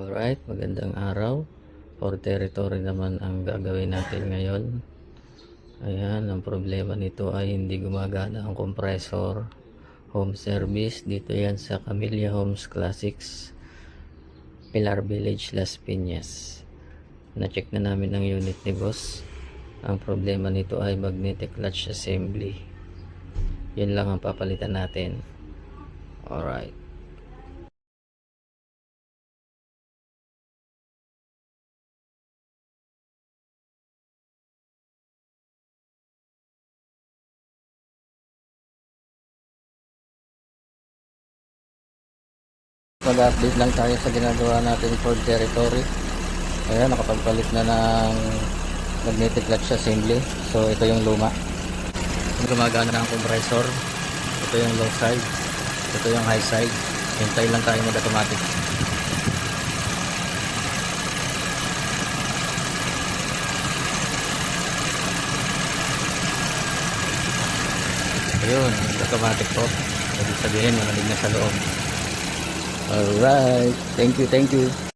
Alright, magandang araw. For territory naman ang gagawin natin ngayon. Ayan, ang problema nito ay hindi gumagana ang compressor. Home service, dito yan sa Camellia Homes Classics, Pilar Village, Las Piñas. Na-check na namin ang unit ni boss. Ang problema nito ay magnetic clutch assembly. Yun lang ang papalitan natin. Alright. Mag-update lang tayo sa ginagawa natin for territory. Ayan, nakapagpalit na ng magnetic clutch assembly. So ito yung luma. Gumagana na ang compressor. Ito yung low side. Ito yung high side. Hintay lang tayo mag-automatic. Ayun, automatic po. Ibig sabihin, malamig na sa loob. Alright, thank you.